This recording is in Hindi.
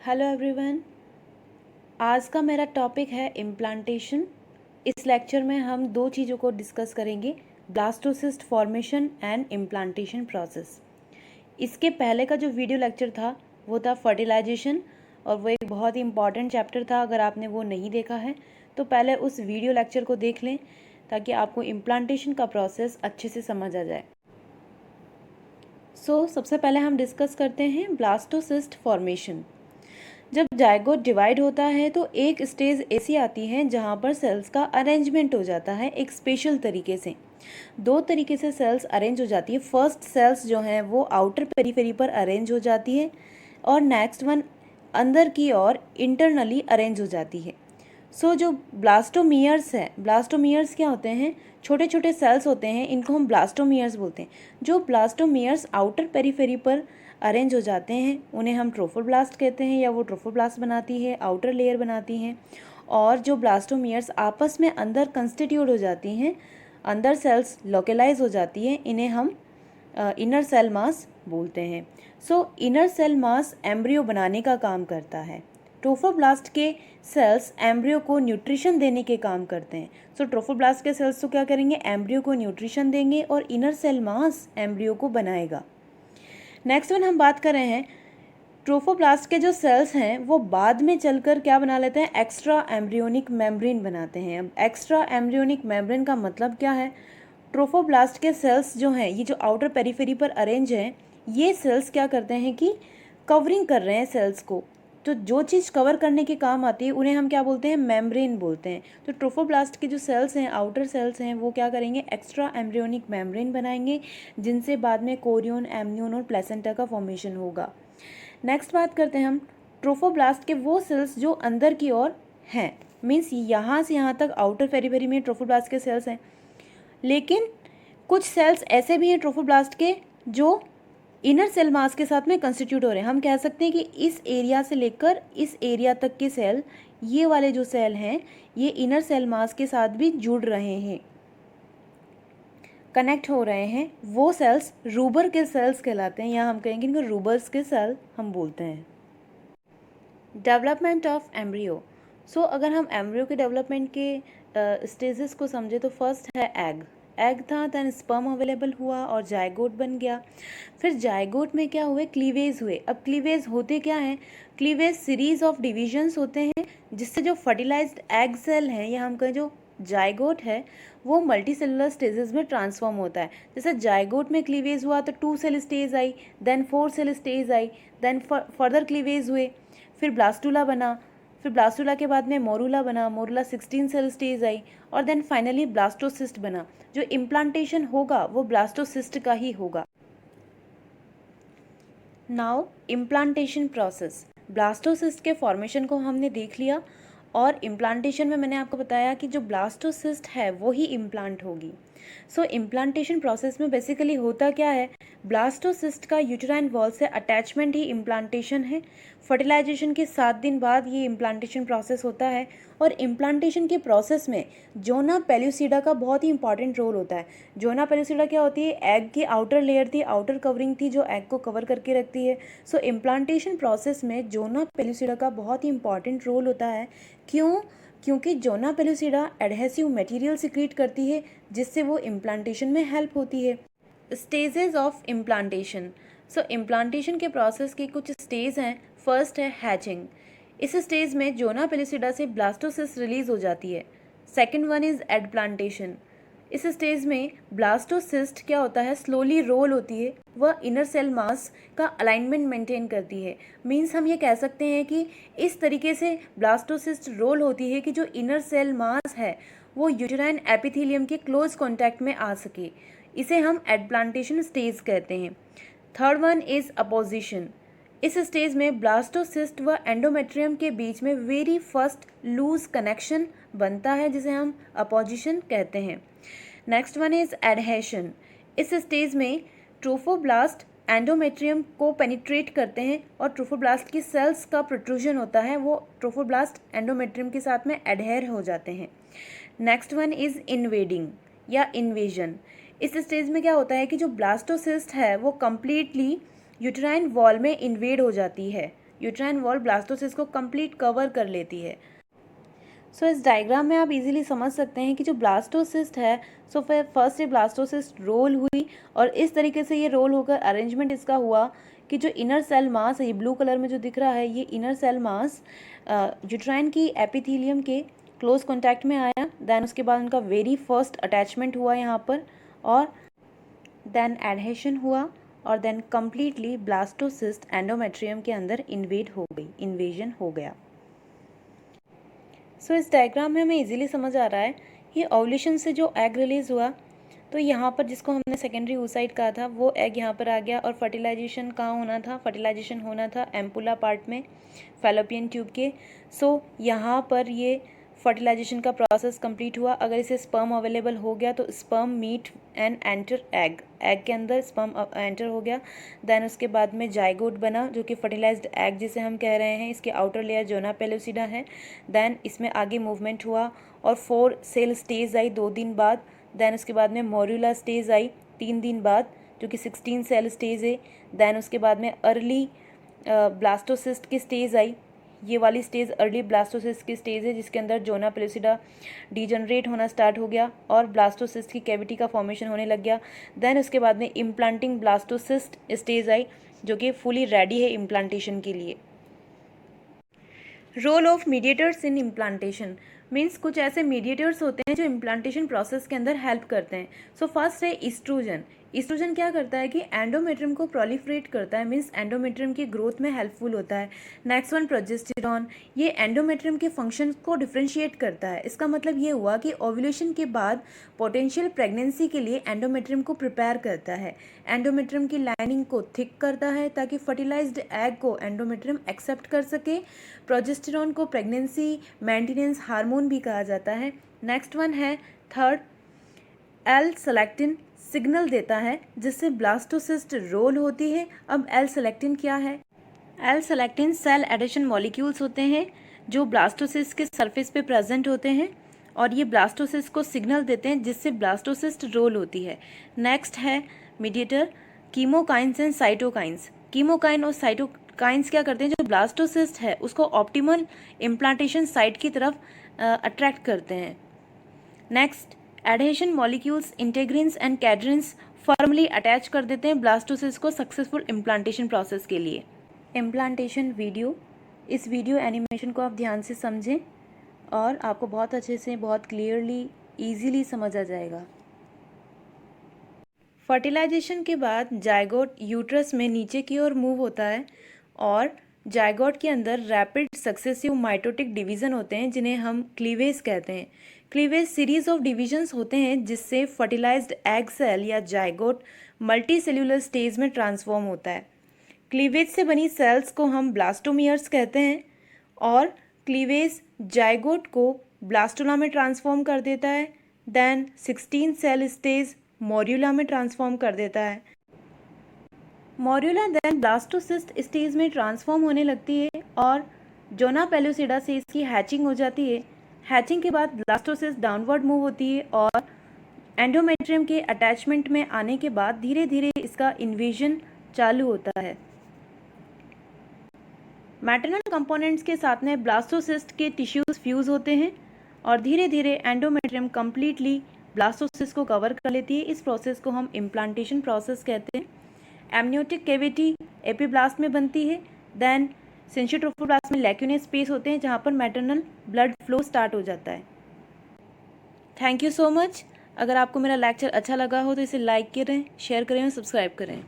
Hello everyone. आज का मेरा टॉपिक है इम्प्लांटेशन। इस लेक्चर में हम दो चीज़ों को डिस्कस करेंगे, blastocyst formation and implantation process. इसके पहले का जो वीडियो लेक्चर था वो था फर्टिलाइजेशन, और वो एक बहुत ही इम्पॉर्टेंट चैप्टर था। अगर आपने वो नहीं देखा है तो पहले उस वीडियो लेक्चर को देख लें ताकि आपको इम्प्लांटेशन का प्रोसेस अच्छे से समझ आ जाए। सबसे पहले हम डिस्कस करते हैं ब्लास्टोसिस्ट फॉर्मेशन। जब जायगोट डिवाइड होता है तो एक स्टेज ऐसी आती है जहाँ पर सेल्स का अरेंजमेंट हो जाता है एक स्पेशल तरीके से। दो तरीके से सेल्स अरेंज हो जाती है। फर्स्ट सेल्स जो हैं वो आउटर पेरीफेरी पर अरेंज हो जाती है और नेक्स्ट वन अंदर की ओर इंटरनली अरेंज हो जाती है। जो ब्लास्टोमियर्स है, ब्लास्टोमियर्स क्या होते हैं? छोटे छोटे सेल्स होते हैं, इनको हम ब्लास्टोमियर्स बोलते हैं। जो ब्लास्टोमियर्स आउटर पेरीफेरी पर अरेंज हो जाते हैं उन्हें हम ट्रोफोब्लास्ट कहते हैं, या वो ट्रोफोब्लास्ट बनाती है, आउटर लेयर बनाती हैं। और जो ब्लास्टोमियर्स आपस में अंदर कंस्टिट्यूट हो जाती हैं, अंदर सेल्स लोकेलाइज हो जाती हैं, इन्हें हम इनर सेल मास बोलते हैं। इनर सेल मास एम्ब्रियो बनाने का काम करता है। ट्रोफोब्लास्ट के सेल्स एम्ब्रियो को न्यूट्रिशन देने के काम करते हैं। ट्रोफोब्लास्ट के सेल्स तो क्या करेंगे? एम्ब्रियो को न्यूट्रिशन देंगे और इनर सेल मास एम्ब्रियो को बनाएगा। नेक्स्ट वन हम बात कर रहे हैं, ट्रोफोब्लास्ट के जो सेल्स हैं वो बाद में चलकर क्या बना लेते हैं? एक्स्ट्रा एम्ब्रियोनिक मेम्ब्रेन बनाते हैं। अब एक्स्ट्रा एम्ब्रियोनिक मेम्ब्रेन का मतलब क्या है? ट्रोफोब्लास्ट के सेल्स जो हैं, ये जो आउटर पेरीफेरी पर अरेंज हैं, ये सेल्स क्या करते हैं कि कवरिंग कर रहे हैं सेल्स को। तो जो चीज़ कवर करने के काम आती है उन्हें हम क्या बोलते हैं? मेम्ब्रेन बोलते हैं। तो ट्रोफोब्लास्ट के जो सेल्स हैं, आउटर सेल्स हैं, वो क्या करेंगे? एक्स्ट्रा एम्ब्रियोनिक मेम्ब्रेन बनाएंगे, जिनसे बाद में कोरियन, एमनियन और प्लेसेंटा का फॉर्मेशन होगा। नेक्स्ट बात करते हैं हम ट्रोफोब्लास्ट के वो सेल्स जो अंदर की ओर हैं, मीन्स यहाँ से यहाँ तक आउटर पेरीफेरी में ट्रोफोब्लास्ट के सेल्स हैं। लेकिन कुछ सेल्स ऐसे भी हैं ट्रोफोब्लास्ट के जो इनर सेल मास के साथ में कंस्टिट्यूट हो रहे हैं। हम कह सकते हैं कि इस एरिया से लेकर इस एरिया तक के सेल, ये वाले जो सेल हैं, ये इनर सेल मास के साथ भी जुड़ रहे हैं, कनेक्ट हो रहे हैं। वो सेल्स रूबर के सेल्स कहलाते हैं, या हम कहेंगे इनको रूबर्स के सेल हम बोलते हैं। Development of embryo. अगर हम एम्ब्रियो के डेवलपमेंट के स्टेजेस को समझे तो फर्स्ट है एग था, देन स्पर्म अवेलेबल हुआ और जायगोट बन गया। फिर जायगोट में क्या हुए? क्लीवेज हुए। अब क्लीवेज होते क्या हैं? क्लीवेज सीरीज ऑफ डिविजन्स होते हैं, जिससे जो फर्टिलाइज्ड एग सेल है, या हम कहें जो जायगोट है, वो मल्टी सेलुलर स्टेजेस में ट्रांसफॉर्म होता है। जैसे जायगोट में क्लीवेज हुआ तो 2 सेल स्टेज आई, देन 4 सेल स्टेज आई, देन फर्दर क्लीवेज हुए, फिर ब्लास्टुला बना, फिर ब्लास्टुला के बाद में मोरूला बना, मोरूला 16 सेल स्टेज आई, और देन फाइनली ब्लास्टोसिस्ट बना। जो इम्प्लांटेशन होगा वो ब्लास्टोसिस्ट का ही होगा। Now implantation process. ब्लास्टोसिस्ट के फॉर्मेशन को हमने देख लिया, और इम्प्लांटेशन में मैंने आपको बताया कि जो ब्लास्टोसिस्ट है वो ही इम्प्लांट होगी। इम्प्लांटेशन प्रोसेस में बेसिकली होता क्या है? ब्लास्टोसिस्ट का यूटेराइन वॉल से अटैचमेंट ही इम्प्लांटेशन है। फर्टिलाइजेशन के 7 दिन बाद ये इम्प्लांटेशन प्रोसेस होता है, और इम्प्लांटेशन के प्रोसेस में जोना पेल्यूसिडा का बहुत ही इंपॉर्टेंट रोल होता है। जोना पेल्यूसिडा क्या होती है? एग की आउटर लेयर थी, आउटर कवरिंग थी, जो एग को कवर करके रखती है। इम्प्लांटेशन प्रोसेस में जोना पेल्यूसिडा का बहुत ही इंपॉर्टेंट रोल होता है। क्यों? क्योंकि जोना पेल्यूसिडा एडहेसिव मटेरियल सिक्रीट करती है, जिससे वो इम्प्लांटेशन में हेल्प होती है। Stages of implantation. इम्प्लांटेशन के प्रोसेस के कुछ स्टेज हैं। फर्स्ट है हैचिंग। इस स्टेज में जोना पेल्यूसिडा से ब्लास्टोसिस्ट रिलीज हो जाती है। Second one is adplantation. इस स्टेज में ब्लास्टोसिस्ट क्या होता है? स्लोली रोल होती है, वह इनर सेल मास का अलाइनमेंट मेंटेन करती है। मींस हम ये कह सकते हैं कि इस तरीके से ब्लास्टोसिस्ट रोल होती है कि जो इनर सेल मास है वो यूटेराइन एपिथेलियम के क्लोज कॉन्टैक्ट में आ सके। इसे हम एडप्लांटेशन स्टेज कहते हैं। Third one is opposition. इस स्टेज में ब्लास्टोसिस्ट व एंडोमेट्रियम के बीच में वेरी फर्स्ट लूज कनेक्शन बनता है, जिसे हम अपोजिशन कहते हैं। Next one is adhesion. इस स्टेज में ट्रोफोब्लास्ट एंडोमेट्रियम को पेनिट्रेट करते हैं, और ट्रोफोब्लास्ट की सेल्स का प्रोट्रूजन होता है, वो ट्रोफोब्लास्ट एंडोमेट्रियम के साथ में एडहेर हो जाते हैं। नेक्स्ट वन इज इन्वेडिंग या इन्वेजन। इस स्टेज में क्या होता है कि जो ब्लास्टोसिस्ट है वो कम्प्लीटली यूटेराइन वॉल में इन्वेड हो जाती है। यूट्राइन वॉल ब्लास्टोसिस्ट को कंप्लीट कवर कर लेती है। सो इस डायग्राम में आप इजीली समझ सकते हैं कि जो ब्लास्टोसिस्ट है, सो फिर फर्स्ट ये ब्लास्टोसिस्ट रोल हुई और इस तरीके से ये रोल होकर अरेंजमेंट इसका हुआ कि जो इनर सेल मास है, ये ब्लू कलर में जो दिख रहा है, ये इनर सेल मास यूट्राइन की एपिथेलियम के क्लोज कॉन्टैक्ट में आया। देन उसके बाद उनका वेरी फर्स्ट अटैचमेंट हुआ यहाँ पर, और देन एडहेशन हुआ, और देन कम्प्लीटली ब्लास्टोसिस्ट एंडोमेट्रियम के अंदर इन्वेजन हो गया। सो इस डायग्राम में हमें इजीली समझ आ रहा है, ये ओव्यूलेशन से जो एग रिलीज हुआ, तो यहाँ पर जिसको हमने सेकेंडरी oocyte कहा था, वो एग यहाँ पर आ गया, और फर्टिलाइजेशन कहाँ होना था, फर्टिलाइजेशन होना था एम्पुला पार्ट में फैलोपियन ट्यूब के। सो यहाँ पर ये फर्टिलाइजेशन का प्रोसेस कंप्लीट हुआ। अगर इसे स्पर्म अवेलेबल हो गया तो sperm meet and enter egg के अंदर स्पर्म एंटर हो गया। देन उसके बाद में जाइगोट बना, जो कि फर्टिलाइज्ड एग जिसे हम कह रहे हैं। इसके आउटर लेयर जोना पेलुसिडा है। देन इसमें आगे मूवमेंट हुआ और 4 सेल स्टेज आई 2 दिन बाद। देन उसके बाद में मोर्यूला स्टेज आई 3 दिन बाद, जो कि 16 सेल स्टेज है। देन उसके बाद में अर्ली ब्लास्टोसिस्ट की स्टेज आई। ये वाली स्टेज अर्ली ब्लास्टोसिस्ट की स्टेज है, जिसके अंदर जोना पेलुसिडा डीजनरेट होना स्टार्ट हो गया और ब्लास्टोसिस्ट की कैविटी का फॉर्मेशन होने लग गया। देन उसके बाद में इम्प्लांटिंग ब्लास्टोसिस्ट स्टेज आई, जो कि फुली रेडी है इम्प्लांटेशन के लिए। Role of mediators in implantation means कुछ ऐसे मीडिएटर्स होते हैं जो इम्प्लांटेशन प्रोसेस के अंदर हेल्प करते हैं। सो फर्स्ट है ईस्ट्रोजन। ईस्ट्रोजन क्या करता है कि एंडोमेट्रियम को प्रोलिफरेट करता है, मीन्स एंडोमेट्रियम की ग्रोथ में हेल्पफुल होता है। नेक्स्ट वन प्रोजेस्टेरॉन, ये एंडोमेट्रियम के फंक्शन को डिफ्रेंशिएट करता है। इसका मतलब ये हुआ कि ओव्यूलेशन के बाद पोटेंशियल प्रेगनेंसी के लिए एंडोमेट्रियम को प्रिपेयर करता है, एंडोमेट्रियम की लाइनिंग को थिक करता है ताकि फर्टिलाइज्ड एग को एंडोमेट्रियम एक्सेप्ट कर सके। प्रोजेस्टेरॉन को प्रेगनेंसी मेंटेनेंस हार्मोन भी कहा जाता है। नेक्स्ट वन है थर्ड, एल सेलेक्टिन सिग्नल देता है जिससे ब्लास्टोसिस्ट रोल होती है। अब एल सेलेक्टिन क्या है? L selectin cell adhesion molecules होते हैं जो ब्लास्टोसिस्ट के सरफेस पे प्रेजेंट होते हैं और ये ब्लास्टोसिस्ट को सिग्नल देते हैं जिससे ब्लास्टोसिस्ट रोल होती है। नेक्स्ट है मीडिएटर कीमोकाइंस एंड साइटोकाइंस। कीमोकाइन और साइटोकाइंस क्या करते हैं, जो ब्लास्टोसिस्ट है उसको ऑप्टिमल इम्प्लांटेशन साइट की तरफ अट्रैक्ट करते हैं। Next adhesion molecules integrins and cadherins firmly attach कर देते हैं ब्लास्टोसिस्ट को सक्सेसफुल इम्प्लांटेशन प्रोसेस के लिए। इम्प्लांटेशन वीडियो, इस वीडियो एनिमेशन को आप ध्यान से समझें और आपको बहुत अच्छे से, बहुत क्लियरली, इजीली समझ आ जाएगा। फर्टिलाइजेशन के बाद जाइगोट यूट्रस में नीचे की ओर मूव होता है और जाइगोट के अंदर रैपिड सक्सेसिव माइटोटिक डिवीज़न होते हैं जिन्हें हम क्लीवेज कहते हैं। क्लीवेज सीरीज ऑफ डिविजन्स होते हैं जिससे फर्टिलाइज्ड एग सेल या जाइगोट मल्टी सेल्यूलर स्टेज में ट्रांसफॉर्म होता है। क्लीवेज से बनी सेल्स को हम ब्लास्टोमियर्स कहते हैं और क्लीवेज जाइगोट को ब्लास्टोला में ट्रांसफॉर्म कर देता है। देन 16 सेल स्टेज मोर्यूला में ट्रांसफॉर्म कर देता है। मोर्यूला देन ब्लास्टोसिस्ट स्टेज में ट्रांसफॉर्म होने लगती है और जोना पेलुसिडा से इसकी हैचिंग हो जाती है। हैचिंग के बाद ब्लास्टोसिस्ट डाउनवर्ड मूव होती है और एंडोमेट्रियम के अटैचमेंट में आने के बाद धीरे धीरे इसका इन्वेजन चालू होता है। मैटरनल कंपोनेंट्स के साथ में ब्लास्टोसिस्ट के टिश्यूज फ्यूज होते हैं और धीरे धीरे एंडोमेट्रियम कम्प्लीटली ब्लास्टोसिस्ट को कवर कर लेती है। इस प्रोसेस को हम इम्प्लांटेशन प्रोसेस कहते हैं। एमनियोटिक कैविटी एपीब्लास्ट में बनती है। देन सिंचियोट्रोफोब्लास्ट में लैक्यूनेस स्पेस होते हैं जहाँ पर मैटरनल ब्लड फ्लो स्टार्ट हो जाता है। Thank you so much. अगर आपको मेरा लेक्चर अच्छा लगा हो तो इसे लाइक करें, शेयर करें और सब्सक्राइब करें।